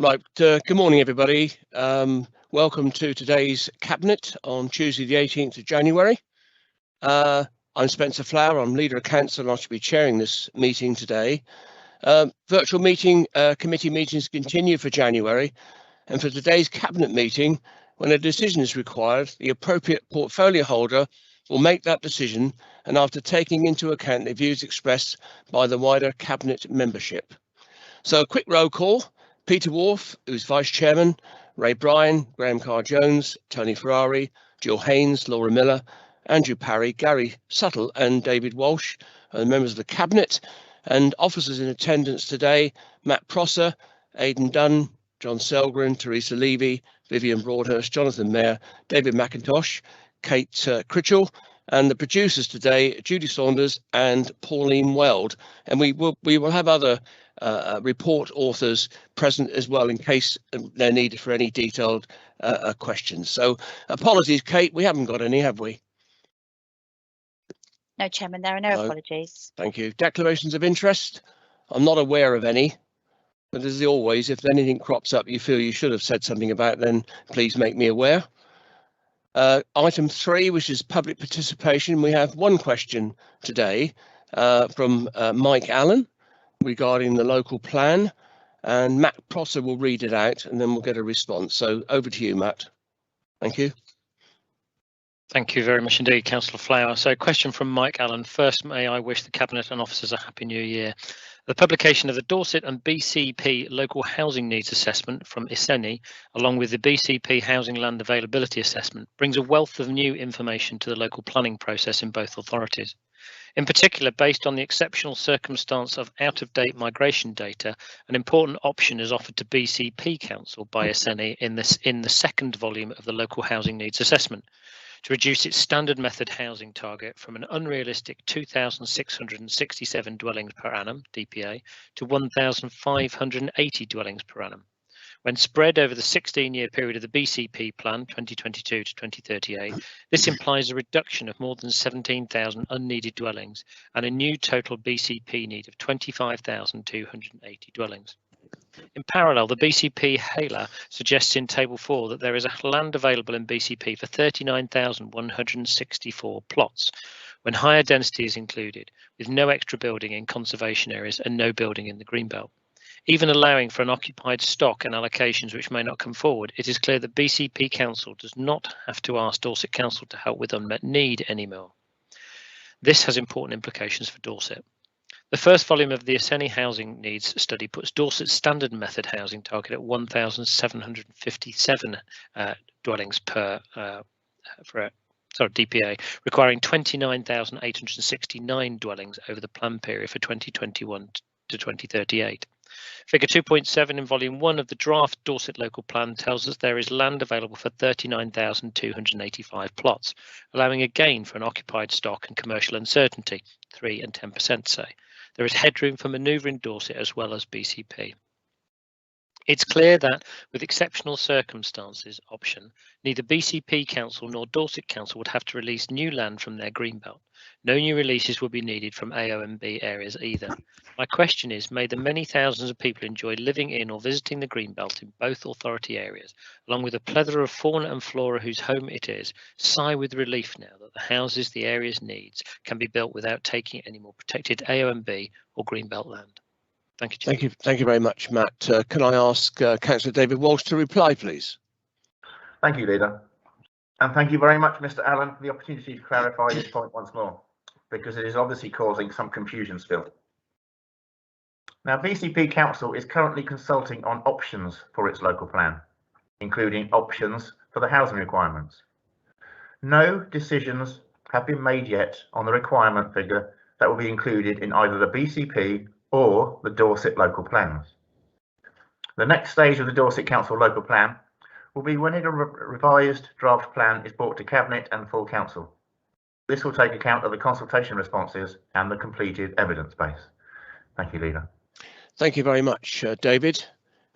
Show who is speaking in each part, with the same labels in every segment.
Speaker 1: Right, good morning everybody. Welcome to today's Cabinet on Tuesday the 18th of January. I'm Spencer Flower, I'm Leader of Council and I should be chairing this meeting today. Virtual committee meetings continue for January, and for today's Cabinet meeting, when a decision is required, the appropriate portfolio holder will make that decision, and after taking into account the views expressed by the wider Cabinet membership. So a quick roll call. Peter Wharf, who's Vice Chairman, Ray Bryan, Graham Carr-Jones, Tony Ferrari, Jill Haynes, Laura Miller, Andrew Parry, Gary Suttle and David Walsh are the members of the Cabinet, and officers in attendance today, Matt Prosser, Aidan Dunn, John Selgren, Teresa Levy, Vivian Broadhurst, Jonathan Mayer, David McIntosh, Kate Critchell, and the producers today, Judy Saunders and Pauline Weld. And we will have other report authors present as well in case they're needed for any detailed questions. So apologies, Kate, we haven't got any, have we?
Speaker 2: No, Chairman, there are no apologies.
Speaker 1: Thank you. Declarations of interest? I'm not aware of any, but as always, if anything crops up you feel you should have said something about, then please make me aware. Item 3, which is public participation. We have one question today from Mike Allen regarding the local plan, and Matt Prosser will read it out and then we'll get a response. So over to you, Matt. Thank you.
Speaker 3: Thank you very much indeed, Councillor Flower. So question from Mike Allen. First, may I wish the Cabinet and officers a happy new year. The publication of the Dorset and BCP Local Housing Needs Assessment from ISENI, along with the BCP Housing Land Availability Assessment, brings a wealth of new information to the local planning process in both authorities. In particular, based on the exceptional circumstance of out-of-date migration data, an important option is offered to BCP Council by ISENI in the second volume of the Local Housing Needs Assessment, to reduce its standard method housing target from an unrealistic 2,667 dwellings per annum, DPA, to 1,580 dwellings per annum. When spread over the 16-year period of the BCP plan, 2022 to 2038, this implies a reduction of more than 17,000 unneeded dwellings and a new total BCP need of 25,280 dwellings. In parallel, the BCP HALA suggests in Table 4 that there is a land available in BCP for 39,164 plots, when higher density is included, with no extra building in conservation areas and no building in the Greenbelt. Even allowing for an occupied stock and allocations which may not come forward, it is clear that BCP Council does not have to ask Dorset Council to help with unmet need anymore. This has important implications for Dorset. The first volume of the ISENI Housing Needs Study puts Dorset's standard method housing target at 1,757 dwellings per DPA, requiring 29,869 dwellings over the plan period for 2021 to 2038. Figure 2.7 in Volume 1 of the draft Dorset Local Plan tells us there is land available for 39,285 plots, allowing a gain for an occupied stock and commercial uncertainty, 3 and 10% say. There is headroom for manoeuvre in Dorset as well as BCP. It's clear that, with exceptional circumstances option, neither BCP Council nor Dorset Council would have to release new land from their Greenbelt. No new releases would be needed from AONB areas either. My question is, may the many thousands of people enjoy living in or visiting the Greenbelt in both authority areas, along with a plethora of fauna and flora whose home it is, sigh with relief now that the houses the area's needs can be built without taking any more protected AONB or Greenbelt land? Thank you, Chair.
Speaker 1: Thank you very much, Matt. Can I ask Councillor David Walsh to reply, please?
Speaker 4: Thank you, Leader. And thank you very much, Mr. Allen, for the opportunity to clarify this point once more, because it is obviously causing some confusion still. Now, BCP Council is currently consulting on options for its local plan, including options for the housing requirements. No decisions have been made yet on the requirement figure that will be included in either the BCP or the Dorset local plans. The next stage of the Dorset Council local plan will be when a revised draft plan is brought to Cabinet and full Council. This will take account of the consultation responses and the completed evidence base. Thank you, Leader.
Speaker 1: Thank you very much, David.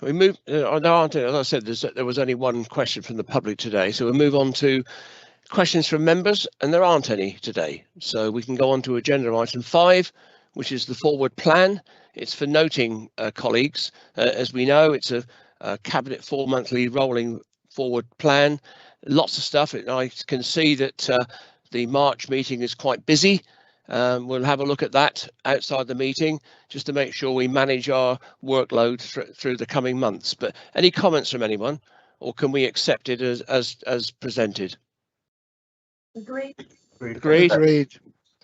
Speaker 1: We move. As I said, there was only one question from the public today, so we'll move on to questions from members, and there aren't any today. So we can go on to agenda item 5, which is the forward plan. It's for noting, colleagues, as we know, it's a Cabinet 4-monthly rolling forward plan. Lots of stuff. I can see that the March meeting is quite busy. We'll have a look at that outside the meeting just to make sure we manage our workload through the coming months. But any comments from anyone, or can we accept it as presented?
Speaker 2: Agreed.
Speaker 1: Agreed.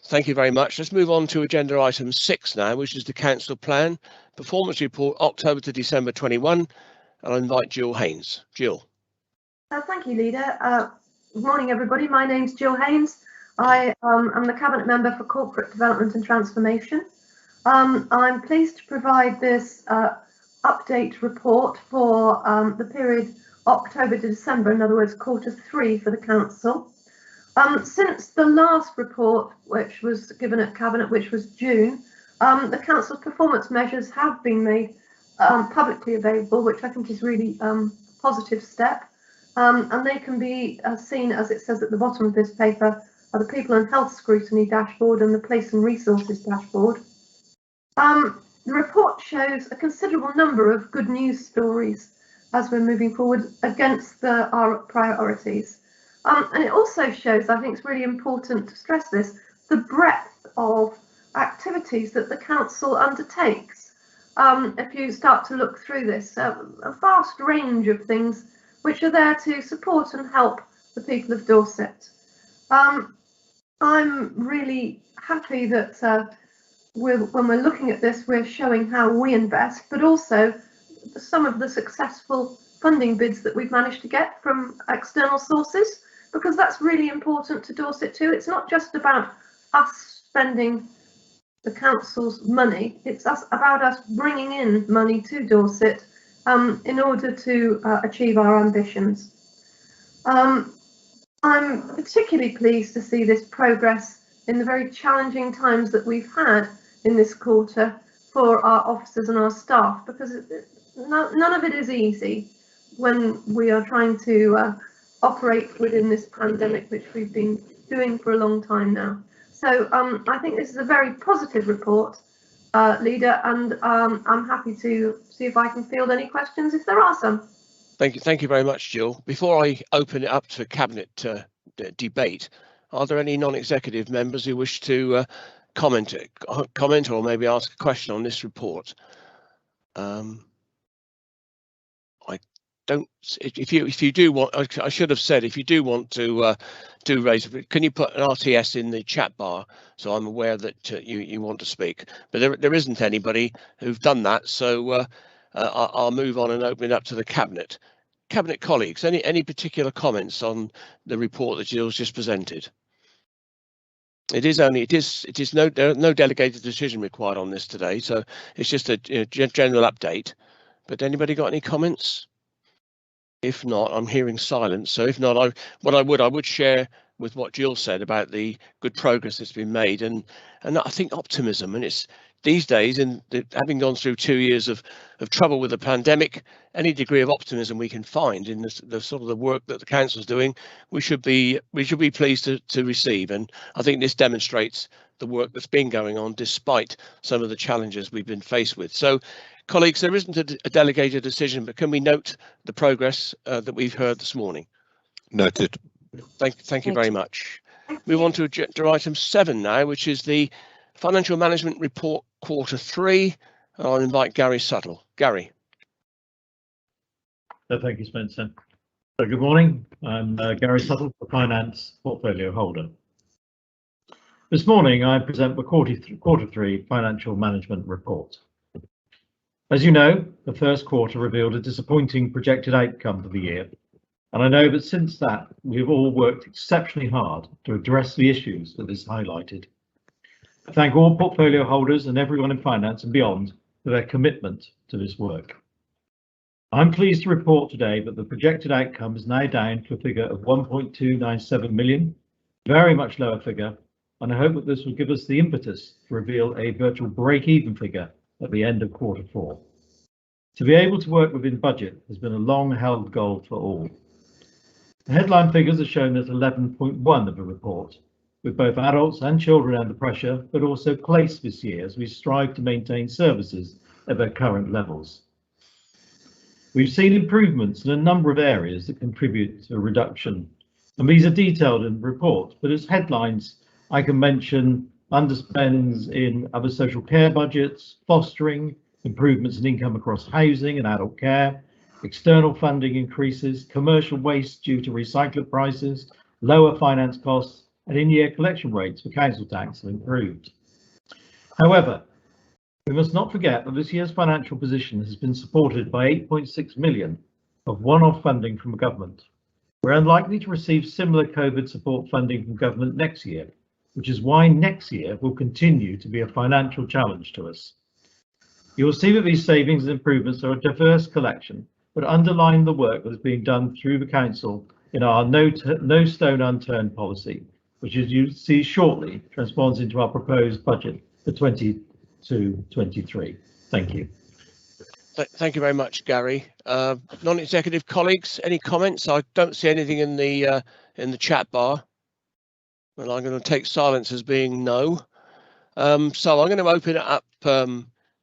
Speaker 1: Thank you very much. Let's move on to agenda item 6 now, which is the council plan performance report October to December 21. I'll invite Jill Haynes. Jill.
Speaker 5: Thank you, Leader. Good morning, everybody. My name's Jill Haynes. I am the Cabinet Member for Corporate Development and Transformation. I'm pleased to provide this update report for the period October to December, in other words, Q3 for the Council. Since the last report, which was given at Cabinet, which was June, the Council's performance measures have been made publicly available, which I think is really a positive step. And they can be seen, as it says at the bottom of this paper, the People and Health Scrutiny Dashboard and the Place and Resources Dashboard. The report shows a considerable number of good news stories as we're moving forward against our priorities. And it also shows, I think it's really important to stress this, the breadth of activities that the Council undertakes. If you start to look through this, a vast range of things which are there to support and help the people of Dorset. I'm really happy that when we're looking at this, we're showing how we invest, but also some of the successful funding bids that we've managed to get from external sources, because that's really important to Dorset too. It's not just about us spending the council's money, it's about us bringing in money to Dorset in order to achieve our ambitions. I'm particularly pleased to see this progress in the very challenging times that we've had in this quarter for our officers and our staff, because none of it is easy when we are trying to operate within this pandemic, which we've been doing for a long time now. So I think this is a very positive report, Leader, and I'm happy to see if I can field any questions if there are some.
Speaker 1: Thank you very much, Jill. Before I open it up to Cabinet debate, are there any non-executive members who wish to comment or maybe ask a question on this report? I don't. If you do want, I should have said, if you do want to raise it, can you put an RTS in the chat bar so I'm aware that you want to speak? But there isn't anybody who've done that, so I'll move on and open it up to the Cabinet. Cabinet colleagues, any particular comments on the report that Jill's just presented? There is no delegated decision required on this today, so it's just a general update. But anybody got any comments? If not, I'm hearing silence. So if not, I would share with what Jill said about the good progress that's been made, and I think optimism. And it's these days, and having gone through 2 years of trouble with the pandemic, any degree of optimism we can find in the sort of the work that the council's doing, we should be pleased to receive. And I think this demonstrates the work that's been going on despite some of the challenges we've been faced with. So, colleagues, there isn't a delegated decision, but can we note the progress that we've heard this morning?
Speaker 6: Noted.
Speaker 1: Thank you very much. Move on to agenda item 7 now, which is the Financial Management Report Q3. I'll invite Gary Suttle. Gary.
Speaker 7: Thank you, Spencer. So good morning. I'm Gary Suttle, the Finance Portfolio Holder. This morning, I present the Q3 Financial Management Report. As you know, the first quarter revealed a disappointing projected outcome for the year, and I know that since that, we have all worked exceptionally hard to address the issues that this highlighted. I thank all portfolio holders and everyone in finance and beyond for their commitment to this work. I'm pleased to report today that the projected outcome is now down to a figure of 1.297 million, very much lower figure, and I hope that this will give us the impetus to reveal a virtual break-even figure at the end of Q4. To be able to work within budget has been a long-held goal for all. The headline figures are shown at 11.1 of the report, with both adults and children under pressure, but also placed this year as we strive to maintain services at their current levels. We've seen improvements in a number of areas that contribute to a reduction, and these are detailed in the report, but as headlines, I can mention underspends in other social care budgets, fostering, improvements in income across housing and adult care, external funding increases, commercial waste due to recycler prices, lower finance costs, and in-year collection rates for council tax have improved. However, we must not forget that this year's financial position has been supported by 8.6 million of one-off funding from the government. We're unlikely to receive similar COVID support funding from government next year, which is why next year will continue to be a financial challenge to us. You will see that these savings and improvements are a diverse collection, but underline the work that is being done through the council in our no stone unturned policy, which, as you see shortly, transforms into our proposed budget for 22-23. Thank you.
Speaker 1: Thank you very much, Gary. Non-executive colleagues, any comments? I don't see anything in the chat bar. Well, I'm going to take silence as being no. So I'm going to open it up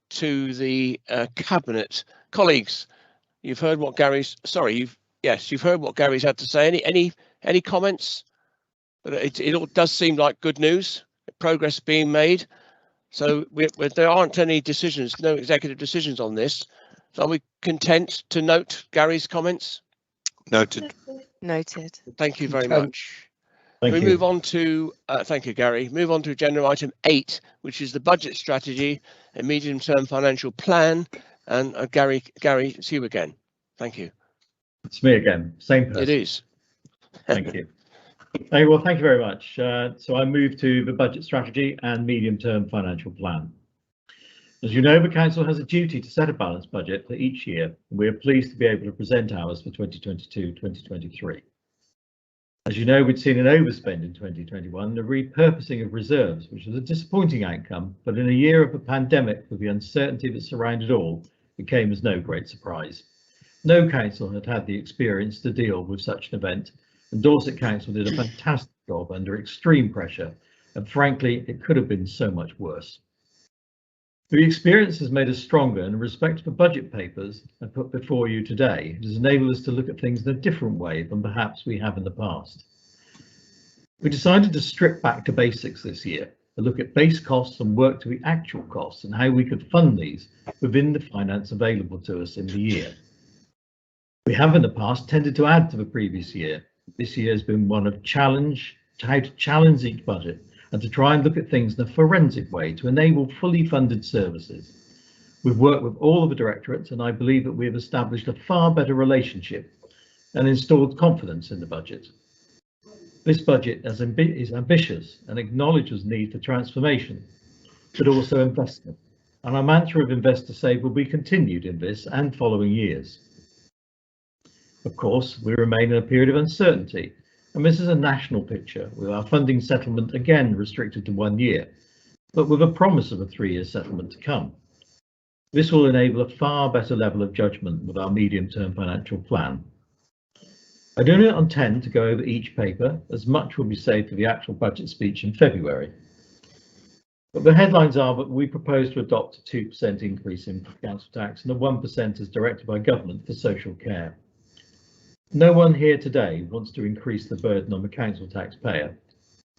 Speaker 1: to the cabinet. Colleagues, you've heard what Gary's. Sorry, you've heard what Gary's had to say. Any comments? But it all does seem like good news. Progress being made. So there aren't any decisions, no executive decisions on this. So are we content to note Gary's comments?
Speaker 2: Noted.
Speaker 1: Thank you very much.
Speaker 7: Thank you.
Speaker 1: Move on to, thank you, Gary. Move on to agenda item 8, which is the budget strategy and medium-term financial plan. And Gary, it's you again. Thank you.
Speaker 7: It's me again, same person.
Speaker 1: It is.
Speaker 7: Thank you. Well, thank you very much. So I move to the budget strategy and medium-term financial plan. As you know, the council has a duty to set a balanced budget for each year, and we are pleased to be able to present ours for 2022-2023. As you know, we'd seen an overspend in 2021 and a repurposing of reserves, which was a disappointing outcome, but in a year of a pandemic with the uncertainty that surrounded all, it came as no great surprise. No council had had the experience to deal with such an event, and Dorset Council did a fantastic job under extreme pressure, and frankly, it could have been so much worse. The experience has made us stronger, and in respect to the budget papers I put before you today, it has enabled us to look at things in a different way than perhaps we have in the past. We decided to strip back to basics this year, to look at base costs and work to the actual costs and how we could fund these within the finance available to us in the year. We have in the past tended to add to the previous year. This year has been one of how to challenge each budget and to try and look at things in a forensic way to enable fully funded services. We've worked with all of the directorates, and I believe that we have established a far better relationship and installed confidence in the budget. This budget is ambitious and acknowledges the need for transformation, but also investment. And our mantra of invest to save will be continued in this and following years. Of course, we remain in a period of uncertainty, and this is a national picture with our funding settlement again restricted to 1 year, but with a promise of a 3-year settlement to come. This will enable a far better level of judgment with our medium-term financial plan. I do not intend to go over each paper, as much will be saved for the actual budget speech in February. But the headlines are that we propose to adopt a 2% increase in council tax and a 1% as directed by government for social care. No one here today wants to increase the burden on the council taxpayer,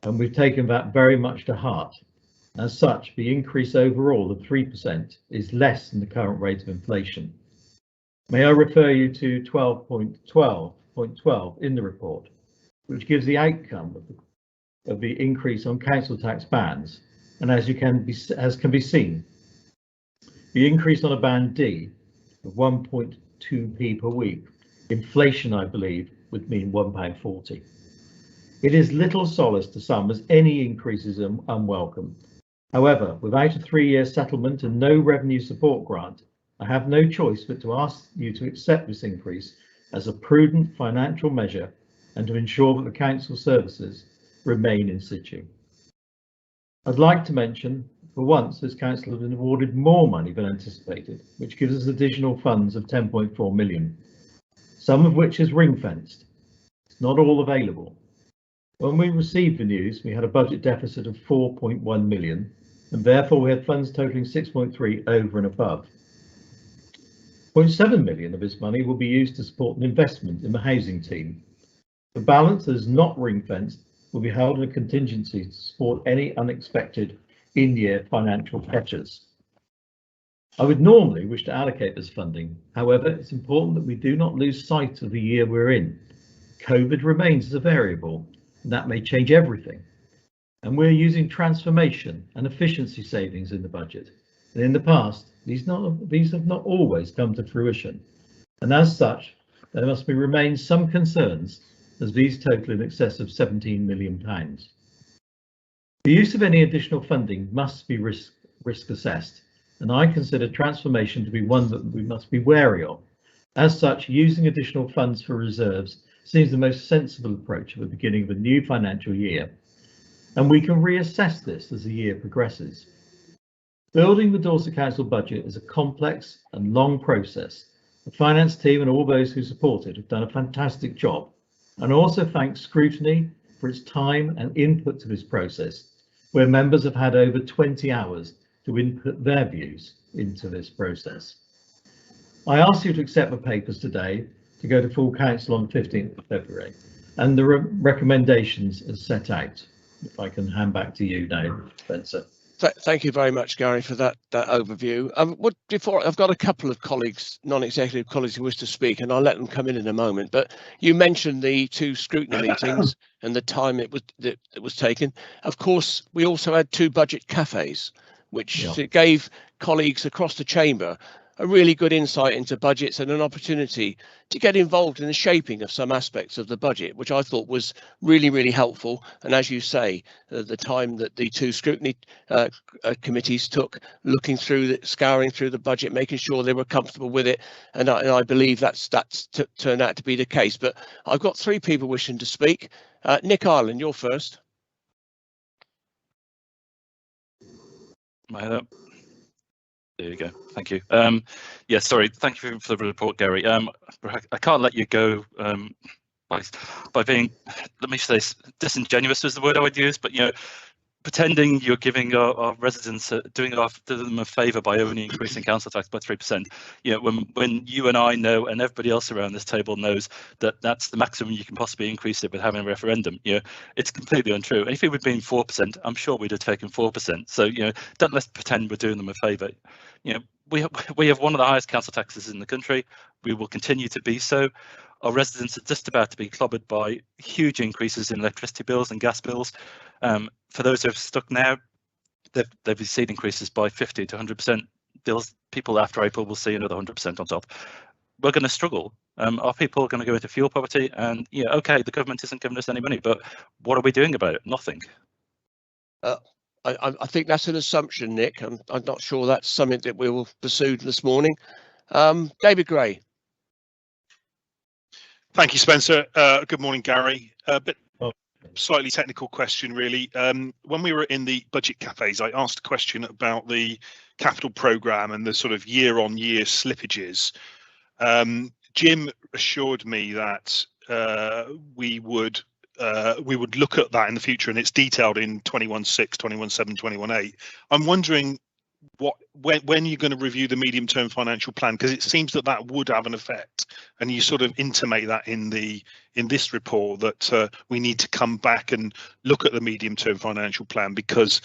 Speaker 7: and we've taken that very much to heart. As such, the increase overall of 3% is less than the current rate of inflation. May I refer you to 12.12 in the report, which gives the outcome of the increase on council tax bands, and as can be seen, the increase on a band D of 1.2p per week. Inflation, I believe, would mean £1.40. It is little solace to some, as any increase is unwelcome. However, without a 3-year settlement and no revenue support grant, I have no choice but to ask you to accept this increase as a prudent financial measure and to ensure that the council services remain in situ. I'd like to mention, for once, this council has been awarded more money than anticipated, which gives us additional funds of 10.4 million. Some of which is ring-fenced. It's not all available. When we received the news, we had a budget deficit of 4.1 million, and therefore we had funds totaling 6.3 over and above. 0.7 million of this money will be used to support an investment in the housing team. The balance that is not ring-fenced will be held in a contingency to support any unexpected in-year financial pressures. I would normally wish to allocate this funding. However, it's important that we do not lose sight of the year we're in. COVID remains as a variable, and that may change everything. And we're using transformation and efficiency savings in the budget. And in the past, these have not always come to fruition. And as such, there must remain some concerns, as these total in excess of £17 million. The use of any additional funding must be risk assessed, and I consider transformation to be one that we must be wary of. As such, using additional funds for reserves seems the most sensible approach at the beginning of a new financial year, and we can reassess this as the year progresses. Building the Dorset Council budget is a complex and long process. The finance team and all those who support it have done a fantastic job, and also thank Scrutiny for its time and input to this process, where members have had over 20 hours to input their views into this process. I ask you to accept the papers today to go to full council on 15th of February, and the recommendations as set out. If I can hand back to you now, Spencer.
Speaker 1: Thank you very much, Gary, for that overview. Before, I've got a couple of colleagues, non-executive colleagues, who wish to speak, and I'll let them come in a moment. But you mentioned the 2 scrutiny meetings and the time that was taken. Of course, we also had 2 budget cafes, which gave colleagues across the chamber a really good insight into budgets and an opportunity to get involved in the shaping of some aspects of the budget, which I thought was really, really helpful. And as you say, the time that the 2 scrutiny committees took looking through, scouring through the budget, making sure they were comfortable with it. And I believe that's turned out to be the case. But I've got 3 people wishing to speak. Nick Ireland, you're first.
Speaker 6: There you go. Thank you. Yeah, sorry. Thank you for the report, Gary. I can't let you go by being, let me say, disingenuous is the word I would use, but pretending you're giving our residents doing them a favour by only increasing council tax by 3%. When you and I know, and everybody else around this table knows, that that's the maximum you can possibly increase it with having a referendum. It's completely untrue. And if it would have been 4%, I'm sure we'd have taken 4%. So don't let's pretend we're doing them a favour. We have one of the highest council taxes in the country. We will continue to be so. Our residents are just about to be clobbered by huge increases in electricity bills and gas bills. For those who have stuck now, they've seen increases by 50 to 100%. People after April will see another 100% on top. We're going to struggle. Our people are going to go into fuel poverty, and okay, the government isn't giving us any money, but what are we doing about it? Nothing.
Speaker 1: I think that's an assumption, Nick. I'm not sure that's something that we will pursue this morning. David Gray.
Speaker 8: Thank you, Spencer. Good morning, Gary. Slightly technical question, really. When we were in the budget cafes, I asked a question about the capital programme and the sort of year-on-year slippages. Jim assured me that we would look at that in the future, and it's detailed in 21.6, 21.7, 21.8. I'm wondering when you're going to review the medium-term financial plan, because it seems that would have an effect, and you sort of intimate that in this report that we need to come back and look at the medium-term financial plan, because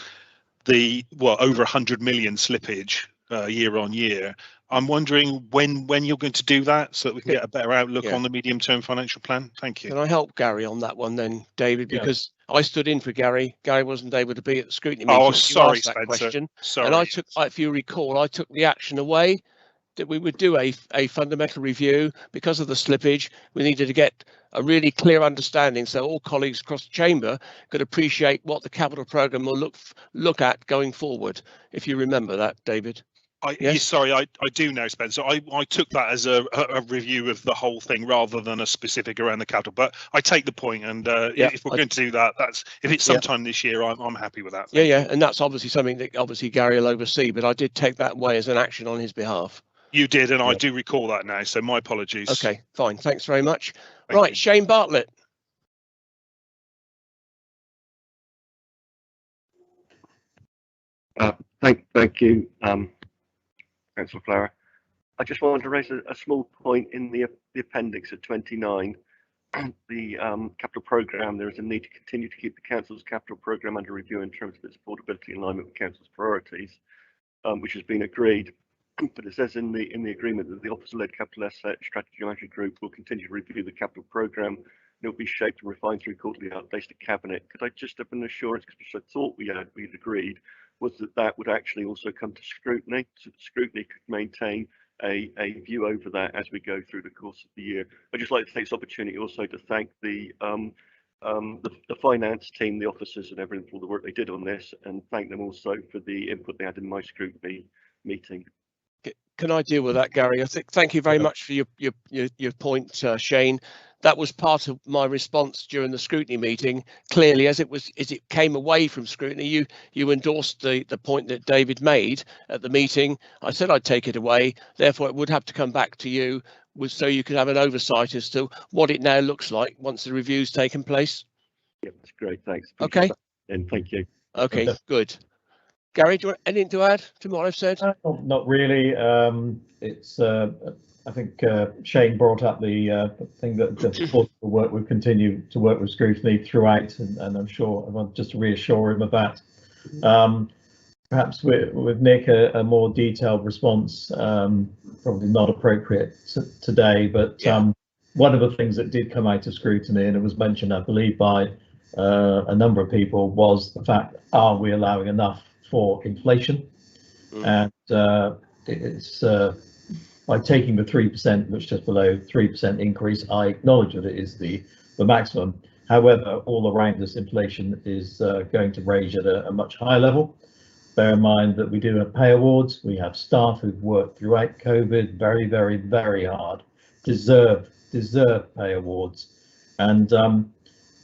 Speaker 8: the over 100 million slippage year on year. I'm wondering when you're going to do that, so that we can get a better outlook on the medium-term financial plan. Thank you.
Speaker 1: Can I help Gary on that one then, David? Because I stood in for Gary. Gary wasn't able to be at the scrutiny meeting.
Speaker 8: Oh, sorry,
Speaker 1: Spencer.
Speaker 8: Question. Sorry.
Speaker 1: And I took, if you recall, I took the action away that we would do a fundamental review because of the slippage. We needed to get a really clear understanding so all colleagues across the chamber could appreciate what the capital programme will look at going forward. If you remember that, David.
Speaker 8: Sorry, I do know, Spencer. I took that as a review of the whole thing rather than a specific around the capital. But I take the point, and if we're going to do that, if it's sometime this year, I'm happy with that.
Speaker 1: Yeah, and that's obviously something that Gary will oversee. But I did take that away as an action on his behalf.
Speaker 8: You did, and I do recall that now. So my apologies.
Speaker 1: Okay, fine. Thanks very much. Right, Shane Bartlett.
Speaker 9: Thank you. Councillor Flower. I just wanted to raise a small point in the appendix at 29. The capital programme, there is a need to continue to keep the council's capital programme under review in terms of its affordability in alignment with council's priorities, which has been agreed. But it says in the agreement that the officer-led capital asset strategy management group will continue to review the capital programme, and it will be shaped and refined through quarterly updates to cabinet. Could I just have an assurance, because I thought we'd agreed, was that would actually also come to scrutiny, so the scrutiny could maintain a view over that as we go through the course of the year. I'd just like to take this opportunity also to thank the finance team, the officers and everything for all the work they did on this, and thank them also for the input they had in my scrutiny meeting.
Speaker 1: Can I deal with that, Gary? I think thank you very much for your point, Shane. That was part of my response during the scrutiny meeting. Clearly, as it came away from scrutiny, you endorsed the point that David made at the meeting. I said I'd take it away. Therefore, it would have to come back to you so you could have an oversight as to what it now looks like once the review's taken place.
Speaker 9: Yep, that's great. Thanks.
Speaker 1: Okay.
Speaker 9: And thank you.
Speaker 1: Okay, good. Gary, do you want anything to add to what I've said?
Speaker 7: Not really. I think Shane brought up the thing that the work we continue to work with scrutiny throughout, and I'm sure I want just to reassure him of that. Perhaps with Nick, a more detailed response, probably not appropriate today, but one of the things that did come out of scrutiny, and it was mentioned, I believe, by a number of people, was the fact, are we allowing enough for inflation? And it's by taking the 3%, which is just below 3% increase, I acknowledge that it is the maximum. However, all around us, inflation is going to rage at a much higher level. Bear in mind that we do have pay awards. We have staff who've worked throughout COVID very, very, very hard, deserve pay awards. And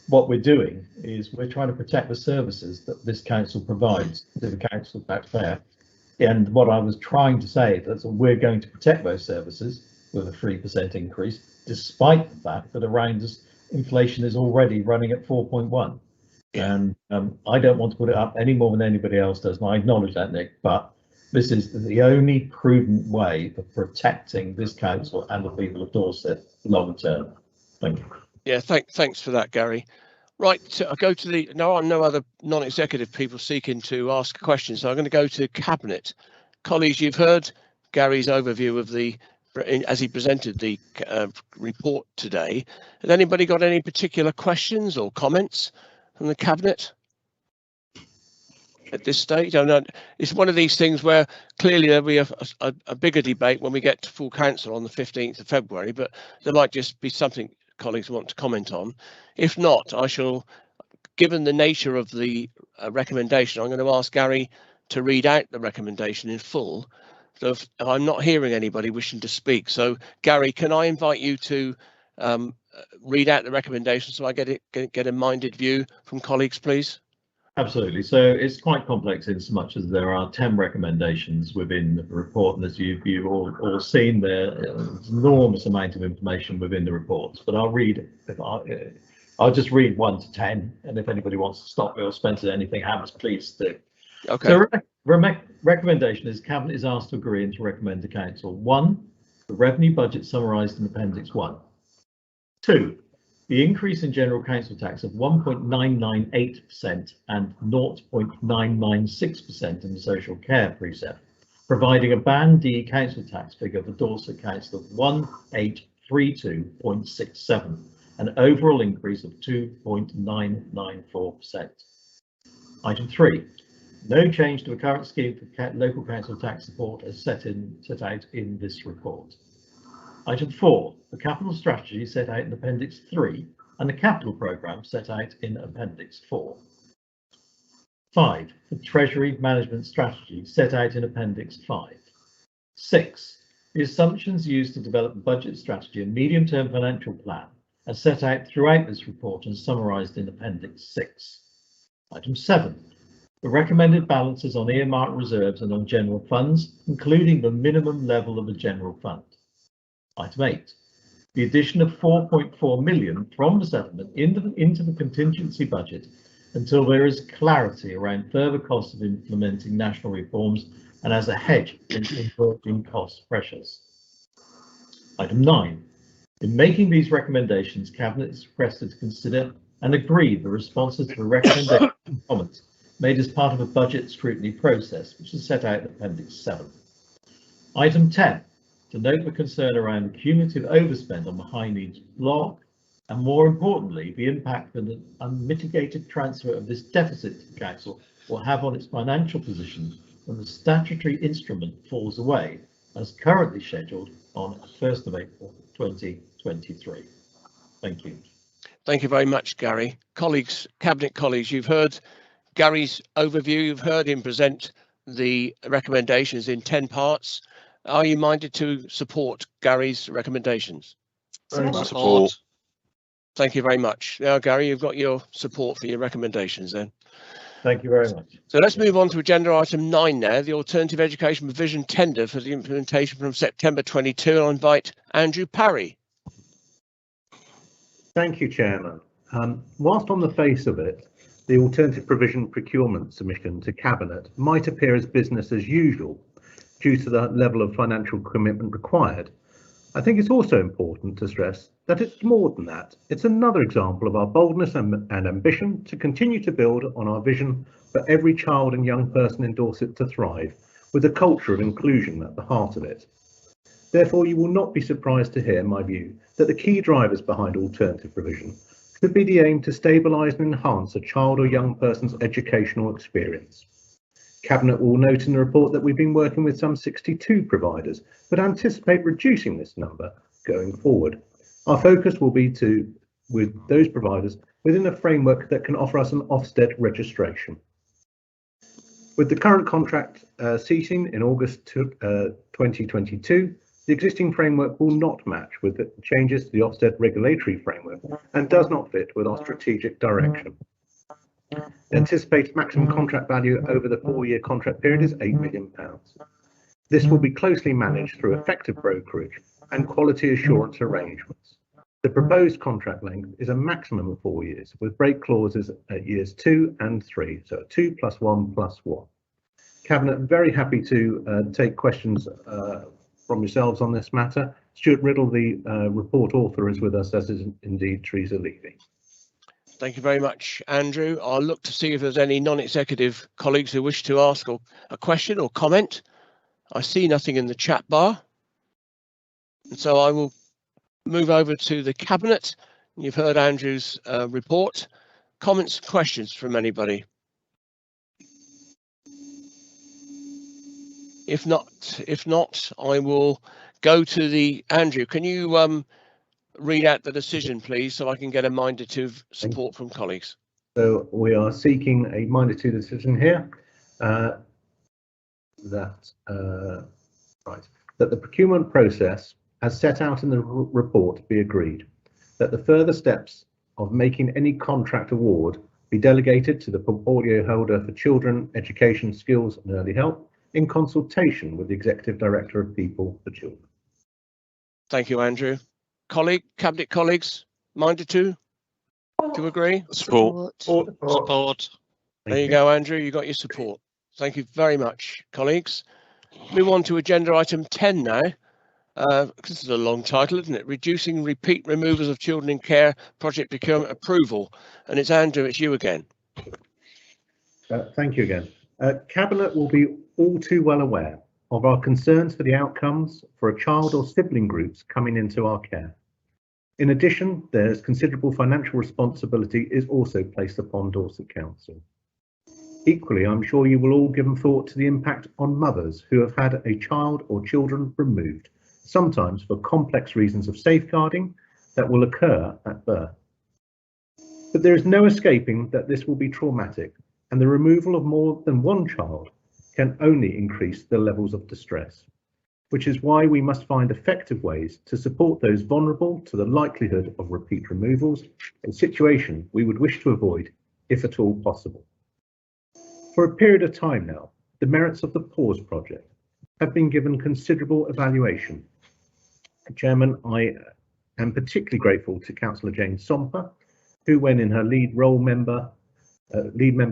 Speaker 7: what we're doing is we're trying to protect the services that this council provides to the council taxpayer. And what I was trying to say is that we're going to protect those services with a 3% increase, despite the fact that around us inflation is already running at 4.1. And I don't want to put it up any more than anybody else does, and I acknowledge that, Nick, but this is the only prudent way of protecting this council and the people of Dorset long term. Thank you.
Speaker 1: Yeah, thanks for that, Gary. Right, so I go to no other non-executive people seeking to ask a question, so I'm going to go to Cabinet. Colleagues, you've heard Gary's overview of as he presented the report today. Has anybody got any particular questions or comments from the Cabinet at this stage? I know it's one of these things where clearly there'll be a bigger debate when we get to full council on the 15th of February, but there might just be something colleagues want to comment on. If not, I shall, given the nature of the recommendation, I'm going to ask Gary to read out the recommendation in full. So if I'm not hearing anybody wishing to speak, so Gary, can I invite you to read out the recommendation so I get a minded view from colleagues, please?
Speaker 7: Absolutely. So it's quite complex in so much as there are 10 recommendations within the report, and as you've all seen, there's an enormous amount of information within the report. But I'll just read 1 to 10, and if anybody wants to stop me or Spencer anything happens, please do. Okay. So recommendation is Cabinet is asked to agree and to recommend to Council: 1, the revenue budget summarised in Appendix 1. 2, the increase in general council tax of 1.998% and 0.996% in the social care precept, providing a Band D council tax figure for Dorset Council of 1832.67, an overall increase of 2.994%. Item 3, no change to the current scheme for local council tax support as set out in this report. Item 4, the capital strategy set out in Appendix 3 and the capital programme set out in Appendix 4. 5, the Treasury Management Strategy set out in Appendix 5. 6, the assumptions used to develop the budget strategy and medium-term financial plan are set out throughout this report and summarised in Appendix 6. Item 7, the recommended balances on earmarked reserves and on general funds, including the minimum level of the general fund. Item 8, the addition of 4.4 million from the settlement into the contingency budget until there is clarity around further costs of implementing national reforms and as a hedge against emerging cost pressures. Item 9. In making these recommendations, Cabinet is requested to consider and agree the responses to the recommendation and comments made as part of a budget scrutiny process, which is set out in Appendix 7. Item 10. To note the concern around cumulative overspend on the high needs block, and more importantly, the impact that an unmitigated transfer of this deficit to Council will have on its financial position when the statutory instrument falls away, as currently scheduled on 1st of April 2023. Thank you.
Speaker 1: Thank you very much, Gary. Colleagues, Cabinet colleagues, you've heard Gary's overview. You've heard him present the recommendations in 10 parts. Are you minded to support Gary's recommendations?
Speaker 8: Support.
Speaker 1: Thank you very much. Now, Gary, you've got your support for your recommendations then.
Speaker 7: Thank you very much.
Speaker 1: So let's move on to agenda item 9 now, the alternative education provision tender for the implementation from September 22. I'll invite Andrew Parry.
Speaker 10: Thank you, Chairman. Whilst on the face of it, the alternative provision procurement submission to Cabinet might appear as business as usual due to the level of financial commitment required, I think it's also important to stress that it's more than that. It's another example of our boldness and ambition to continue to build on our vision for every child and young person in Dorset to thrive, with a culture of inclusion at the heart of it. Therefore, you will not be surprised to hear my view that the key drivers behind alternative provision could be the aim to stabilise and enhance a child or young person's educational experience. Cabinet will note in the report that we've been working with some 62 providers, but anticipate reducing this number going forward. Our focus will be with those providers within a framework that can offer us an Ofsted registration. With the current contract ceasing in August 2022, the existing framework will not match with the changes to the Ofsted regulatory framework and does not fit with our strategic direction. The anticipated maximum contract value over the 4-year contract period is £8 million. This will be closely managed through effective brokerage and quality assurance arrangements. The proposed contract length is a maximum of 4 years, with break clauses at years 2 and 3, so 2 + 1 + 1. Cabinet very happy to take questions from yourselves on this matter. Stuart Riddle, the report author, is with us, as is indeed Teresa Levy.
Speaker 1: Thank you very much, Andrew. I'll look to see if there's any non-executive colleagues who wish to ask a question or comment. I see nothing in the chat bar. And so I will move over to the Cabinet. You've heard Andrew's report. Comments, questions from anybody? If not, I will go to the Andrew. Can you read out the decision, please, so I can get a -2 support from colleagues?
Speaker 10: So we are seeking a -2 decision here that the procurement process as set out in the report be agreed, that the further steps of making any contract award be delegated to the portfolio holder for children, education, skills and early help in consultation with the Executive Director of People for Children.
Speaker 1: Thank you, Andrew. Cabinet colleagues, minded to agree?
Speaker 8: Support.
Speaker 1: There you go, Andrew. You got your support. Thank you very much, colleagues. Move on to agenda item 10 now. This is a long title, isn't it? Reducing repeat removals of children in care project procurement approval. And it's Andrew, it's you again.
Speaker 10: Thank you again. Cabinet will be all too well aware of our concerns for the outcomes for a child or sibling groups coming into our care. In addition, there's considerable financial responsibility is also placed upon Dorset Council. Equally, I'm sure you will all give thought to the impact on mothers who have had a child or children removed, sometimes for complex reasons of safeguarding that will occur at birth. But there is no escaping that this will be traumatic, and the removal of more than one child can only increase the levels of distress, which is why we must find effective ways to support those vulnerable to the likelihood of repeat removals, a situation we would wish to avoid if at all possible. For a period of time now, the merits of the Pause project have been given considerable evaluation. Chairman, I am particularly grateful to Councillor Jane Somper, who, when in her lead member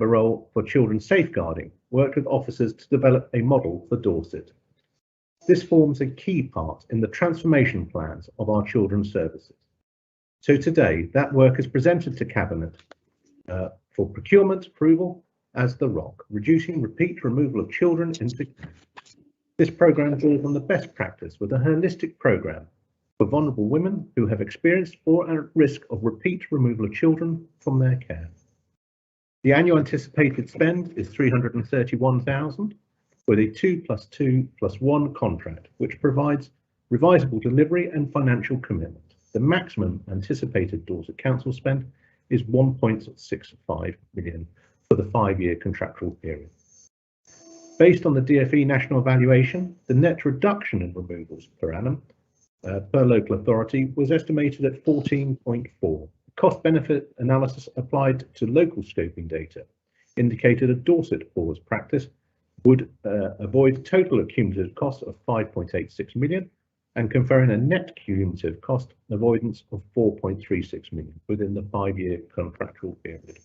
Speaker 10: role for children's safeguarding, worked with officers to develop a model for Dorset. This forms a key part in the transformation plans of our children's services. So today, that work is presented to Cabinet for procurement approval as the ROC, reducing repeat removal of children into. This programme draws on the best practice with a holistic programme for vulnerable women who have experienced or are at risk of repeat removal of children from their care. The annual anticipated spend is £331,000 with a 2+2+1 contract, which provides revisable delivery and financial commitment. The maximum anticipated Dorset Council spend is £1.65 million for the 5-year contractual period. Based on the DfE national evaluation, the net reduction in removals per annum per local authority was estimated at 14.4. Cost benefit analysis applied to local scoping data indicated a Dorset pause practice would avoid total cumulative cost of 5.86 million and conferring a net cumulative cost avoidance of 4.36 million within the 5-year contractual period.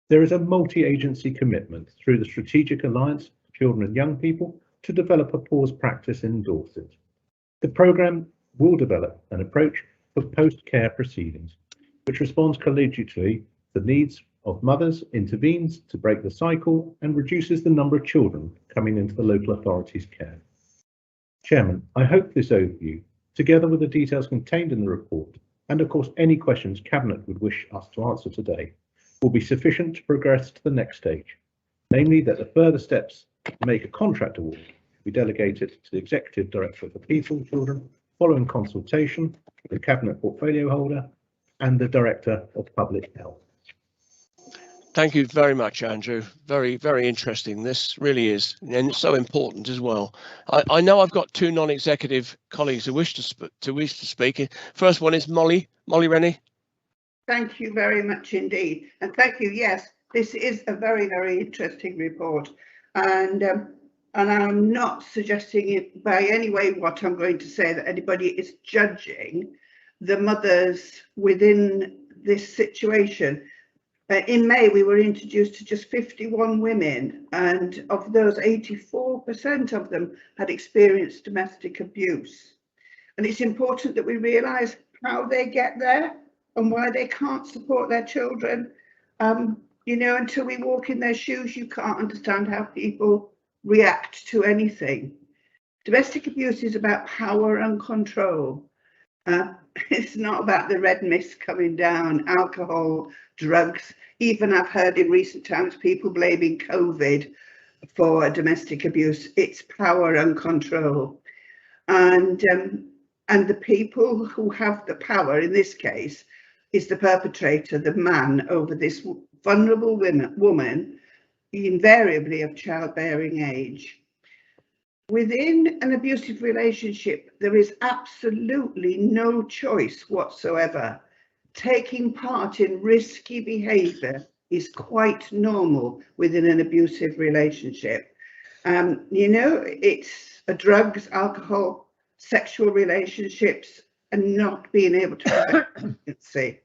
Speaker 10: There is a multi-agency commitment through the Strategic Alliance for Children and Young People to develop a pause practice in Dorset. The programme will develop an approach for post-care proceedings, which responds collegiately to the needs of mothers, intervenes to break the cycle, and reduces the number of children coming into the local authority's care. Chairman, I hope this overview, together with the details contained in the report, and of course any questions Cabinet would wish us to answer today, will be sufficient to progress to the next stage, namely that the further steps to make a contract award be delegated to the Executive Director for People and Children, following consultation with the Cabinet portfolio holder and the Director of Public Health.
Speaker 1: Thank you very much, Andrew. Very, very interesting. This really is, and it's so important as well. I know I've got two non-executive colleagues who wish to speak. First one is Molly Rennie.
Speaker 2: Thank you very much indeed, and thank you. Yes, this is a very, very interesting report, and I'm not suggesting it by any way what I'm going to say that anybody is judging the mothers within this situation. In May, we were introduced to just 51 women, and of those, 84% of them had experienced domestic abuse. And it's important that we realise how they get there and why they can't support their children. You know, until we walk in their shoes, you can't understand how people react to anything. Domestic abuse is about power and control. It's not about the red mist coming down, alcohol, drugs. Even I've heard in recent times people blaming COVID for domestic abuse. It's power and control. And the people who have the power in this case is the perpetrator, the man, over this vulnerable woman, invariably of childbearing age. Within an abusive relationship, there is absolutely no choice whatsoever. Taking part in risky behaviour is quite normal within an abusive relationship. You know, it's drugs, alcohol, sexual relationships, and not being able to prevent pregnancy.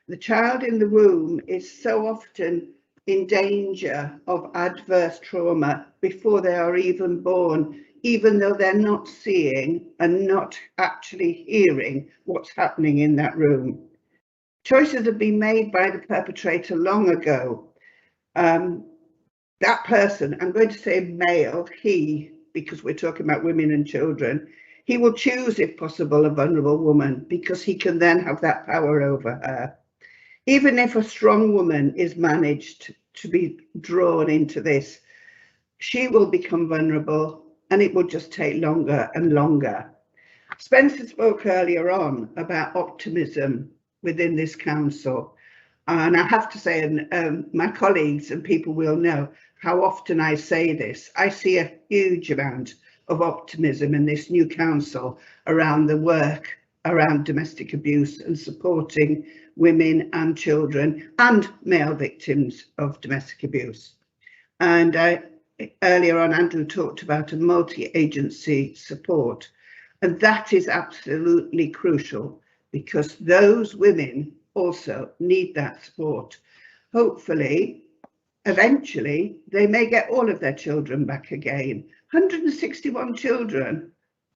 Speaker 2: The child in the womb is so often in danger of adverse trauma before they are even born, even though they're not seeing and not actually hearing what's happening in that room. Choices have been made by the perpetrator long ago. That person, I'm going to say male, he, because we're talking about women and children, he will choose, if possible, a vulnerable woman because he can then have that power over her. Even if a strong woman is managed to be drawn into this, she will become vulnerable and it will just take longer and longer. Spencer spoke earlier on about optimism within this council. And I have to say, and my colleagues and people will know how often I say this, I see a huge amount of optimism in this new council around the work around domestic abuse and supporting women and children and male victims of domestic abuse. And earlier on, Andrew talked about a multi-agency support, and that is absolutely crucial because those women also need that support. Hopefully, eventually they may get all of their children back again. 161 children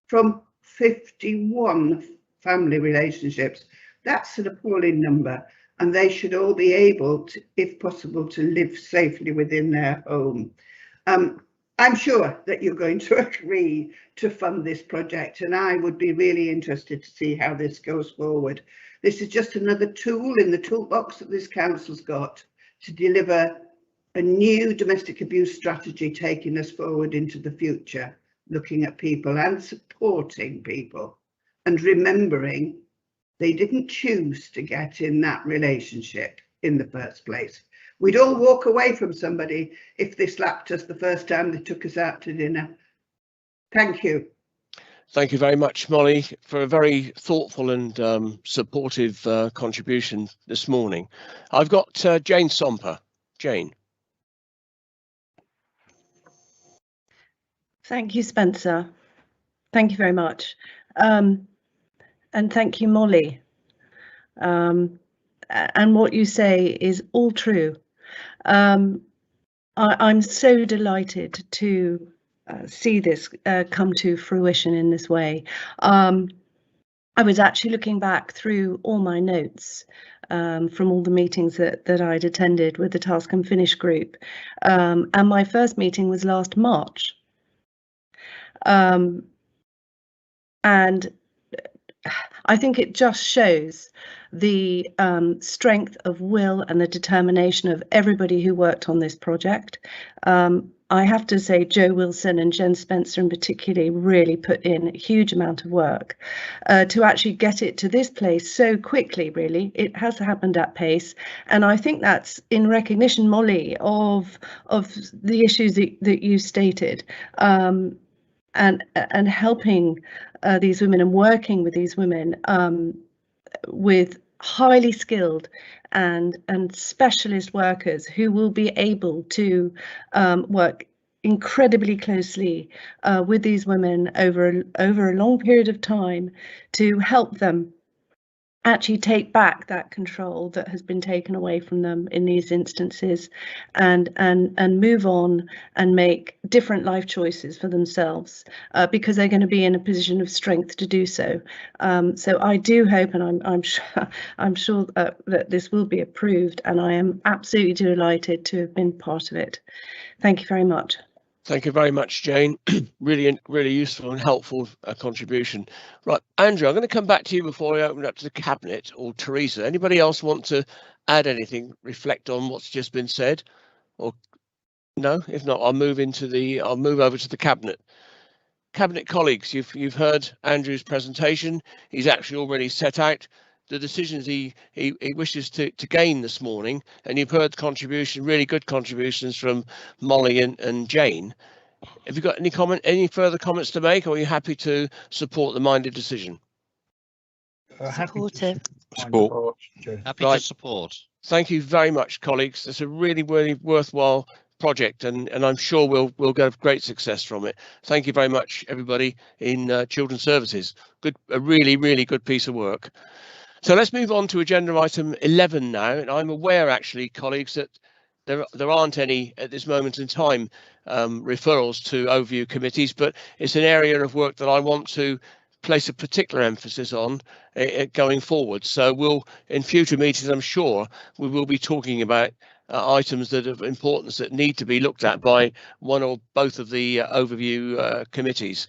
Speaker 2: from 51 family relationships. That's an appalling number, and they should all be able to, if possible, to live safely within their home. I'm sure that you're going to agree to fund this project, and I would be really interested to see how this goes forward. This is just another tool in the toolbox that this council's got to deliver a new domestic abuse strategy, taking us forward into the future, looking at people and supporting people and remembering they didn't choose to get in that relationship in the first place. We'd all walk away from somebody if they slapped us the first time they took us out to dinner. Thank you.
Speaker 1: Thank you very much, Molly, for a very thoughtful and supportive contribution this morning. I've got Jane Somper. Jane.
Speaker 11: Thank you, Spencer. Thank you very much. And thank you, Molly. And what you say is all true. I'm so delighted to see this come to fruition in this way. I was actually looking back through all my notes from all the meetings that I'd attended with the Task and Finish group. And my first meeting was last March. And I think it just shows the strength of will and the determination of everybody who worked on this project. I have to say Jo Wilson and Jen Spencer in particular really put in a huge amount of work to actually get it to this place so quickly, really. It has happened at pace. And I think that's in recognition, Molly, of the issues that you stated. And helping these women and working with these women with highly skilled and specialist workers who will be able to work incredibly closely with these women over a long period of time to help them actually take back that control that has been taken away from them in these instances and move on and make different life choices for themselves because they're going to be in a position of strength to do so. So I do hope, and I'm sure that this will be approved, and I am absolutely delighted to have been part of it. Thank you very much.
Speaker 1: Thank you very much, Jane. really useful and helpful contribution. Right, Andrew, I'm going to come back to you before I open it up to the Cabinet, or Teresa. Anybody else want to add anything, reflect on what's just been said? Or no? If not, I'll move over to the Cabinet. Cabinet colleagues, you've heard Andrew's presentation. He's actually already set out the decisions he wishes to gain this morning, and you've heard really good contributions from Molly and Jane. Have you got any further comments to make, or are you happy to support the minded decision?
Speaker 12: Supportive.
Speaker 6: Support.
Speaker 12: Happy
Speaker 1: Right.
Speaker 12: to support.
Speaker 1: Thank you very much, colleagues. It's a really worthwhile project, and I'm sure we'll get great success from it. Thank you very much, everybody in Children's Services. A really good piece of work. So let's move on to agenda item 11 now, and I'm aware actually, colleagues, that there aren't any at this moment in time referrals to overview committees, but it's an area of work that I want to place a particular emphasis on going forward. So we'll, in future meetings, I'm sure we will be talking about items that are of importance that need to be looked at by one or both of the overview committees.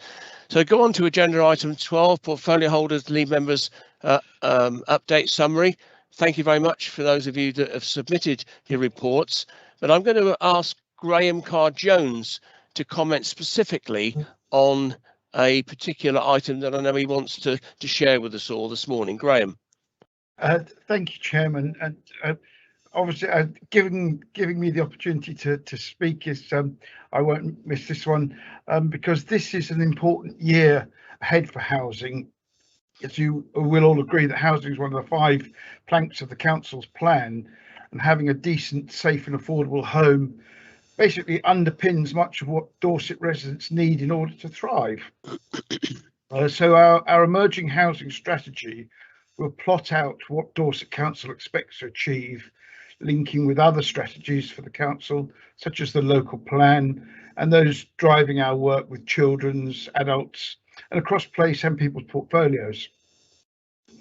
Speaker 1: So go on to agenda item 12, portfolio holders, lead members update summary. Thank you very much for those of you that have submitted your reports, but I'm going to ask Graham Carr-Jones to comment specifically on a particular item that I know he wants to share with us all this morning. Graham.
Speaker 13: Thank you, Chairman, and obviously giving me the opportunity to speak is I won't miss this one because this is an important year ahead for housing. As you will all agree that housing is one of the 5 planks of the council's plan, and having a decent, safe and affordable home basically underpins much of what Dorset residents need in order to thrive. So our emerging housing strategy will plot out what Dorset Council expects to achieve, linking with other strategies for the council, such as the local plan and those driving our work with children's, adults and across place and people's portfolios.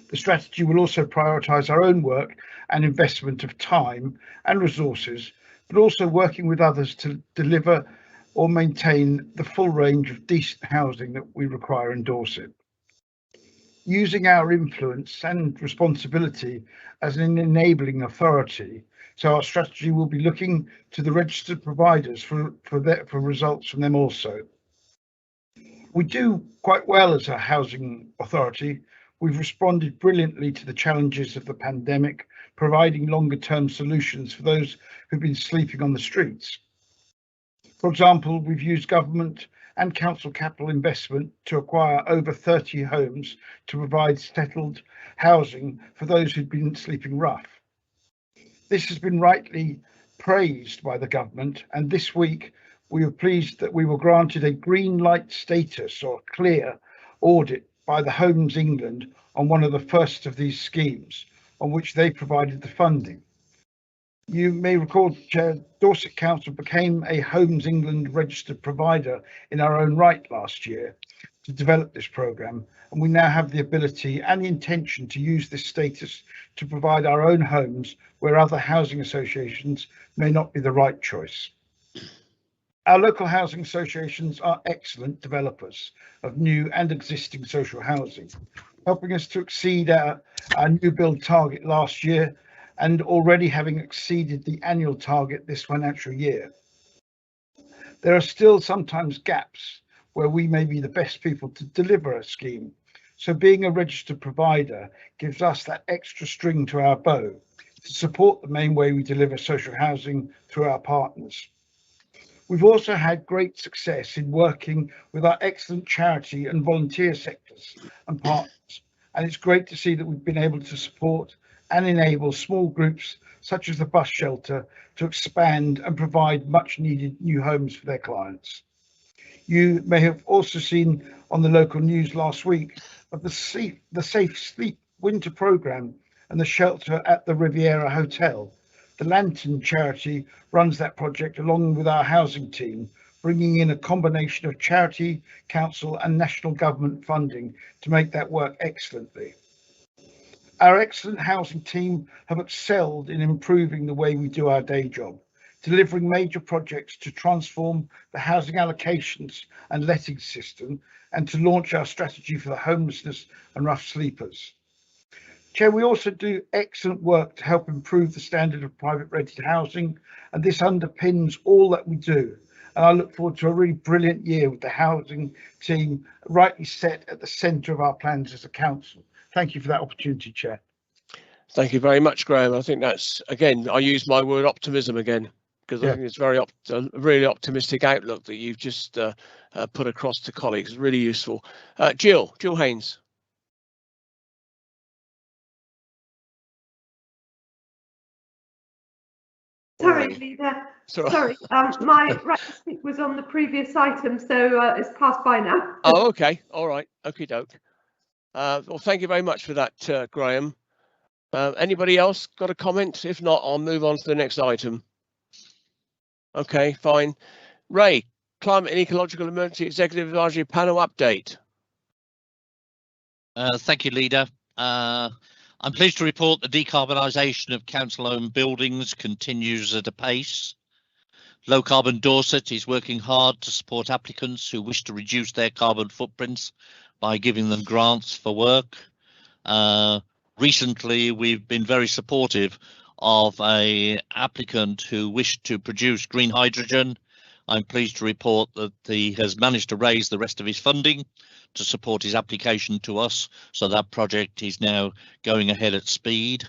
Speaker 13: The strategy will also prioritise our own work and investment of time and resources, but also working with others to deliver or maintain the full range of decent housing that we require in Dorset. Using our influence and responsibility as an enabling authority, so our strategy will be looking to the registered providers for results from them also. We do quite well as a housing authority. We've responded brilliantly to the challenges of the pandemic, providing longer term solutions for those who've been sleeping on the streets. For example, we've used government and council capital investment to acquire over 30 homes to provide settled housing for those who'd been sleeping rough. This has been rightly praised by the government, and this week we were pleased that we were granted a green light status or clear audit by the Homes England on one of the first of these schemes, on which they provided the funding. You may recall, Chair, Dorset Council became a Homes England registered provider in our own right last year to develop this programme, and we now have the ability and the intention to use this status to provide our own homes where other housing associations may not be the right choice. Our local housing associations are excellent developers of new and existing social housing, helping us to exceed our new build target last year and already having exceeded the annual target this financial year. There are still sometimes gaps where we may be the best people to deliver a scheme, so being a registered provider gives us that extra string to our bow to support the main way we deliver social housing through our partners. We've also had great success in working with our excellent charity and volunteer sectors and partners, and it's great to see that we've been able to support and enable small groups such as the bus shelter to expand and provide much needed new homes for their clients. You may have also seen on the local news last week of the Safe Sleep Winter Programme and the shelter at the Riviera Hotel. The Lantern charity runs that project along with our housing team, bringing in a combination of charity, council and national government funding to make that work excellently. Our excellent housing team have excelled in improving the way we do our day job, delivering major projects to transform the housing allocations and letting system and to launch our strategy for the homelessness and rough sleepers. Chair, we also do excellent work to help improve the standard of private rented housing, and this underpins all that we do. And I look forward to a really brilliant year with the housing team rightly set at the centre of our plans as a council. Thank you for that opportunity, Chair.
Speaker 1: Thank you very much, Graham. I think that's, again, I use my word optimism again, because I think it's very really optimistic outlook that you've just put across to colleagues. Really useful. Jill Haynes.
Speaker 5: Sorry, Leader. Sorry, my right to speak was on the previous item, so it's passed by now.
Speaker 1: Oh, okay. All right. Okie doke. Well, thank you very much for that, Graham. Anybody else got a comment? If not, I'll move on to the next item. Okay, fine. Ray, Climate and Ecological Emergency Executive Advisory Panel update.
Speaker 12: Thank you, Leader. I'm pleased to report the decarbonisation of council-owned buildings continues at a pace. Low Carbon Dorset is working hard to support applicants who wish to reduce their carbon footprints by giving them grants for work. Recently, we've been very supportive of an applicant who wished to produce green hydrogen. I'm pleased to report that he has managed to raise the rest of his funding to support his application to us, so that project is now going ahead at speed.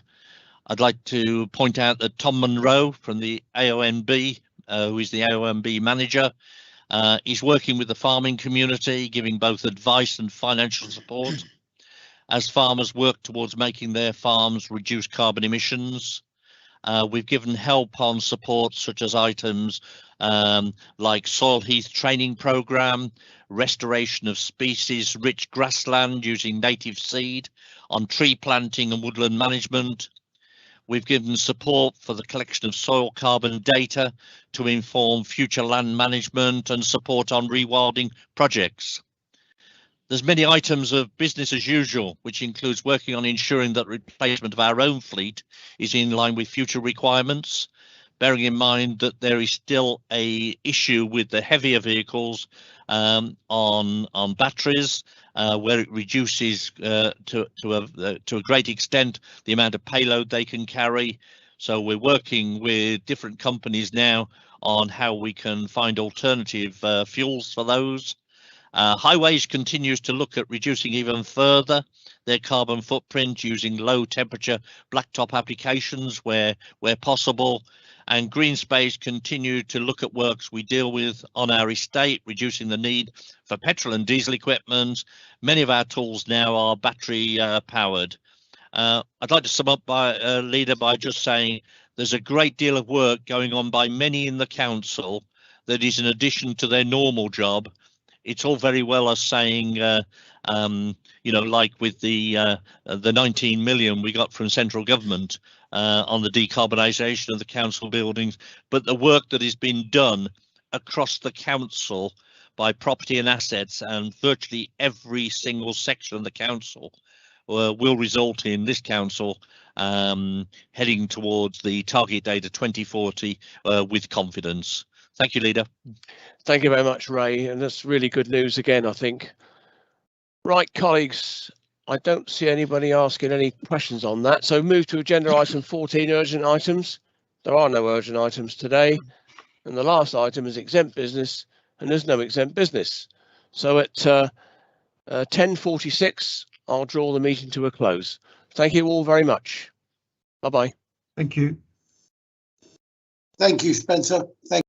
Speaker 12: I'd like to point out that Tom Munro from the AONB, who is the AONB manager, is working with the farming community, giving both advice and financial support as farmers work towards making their farms reduce carbon emissions. We've given help on support such as items like soil heath training programme, restoration of species rich grassland using native seed, on tree planting and woodland management. We've given support for the collection of soil carbon data to inform future land management and support on rewilding projects. There's many items of business as usual, which includes working on ensuring that replacement of our own fleet is in line with future requirements, bearing in mind that there is still an issue with the heavier vehicles on batteries, where it reduces to a great extent the amount of payload they can carry. So we're working with different companies now on how we can find alternative fuels for those. Highways continues to look at reducing even further their carbon footprint using low temperature blacktop applications where possible. And green space continue to look at works we deal with on our estate, reducing the need for petrol and diesel equipment. Many of our tools now are battery powered. I'd like to sum up by Leader by just saying there's a great deal of work going on by many in the council that is in addition to their normal job. It's all very well us saying, you know, like with the 19 million we got from central government on the decarbonisation of the council buildings, but the work that has been done across the council by property and assets and virtually every single section of the council will result in this council heading towards the target date of 2040 with confidence. Thank you, Leader.
Speaker 1: Thank you very much, Ray, and that's really good news again, I think. Right, colleagues, I don't see anybody asking any questions on that, so move to agenda item 14, urgent items. There are no urgent items today, and the last item is exempt business, and there's no exempt business. So at 10:46, I'll draw the meeting to a close. Thank you all very much. Bye-bye.
Speaker 13: Thank you.
Speaker 14: Thank you, Spencer. Thank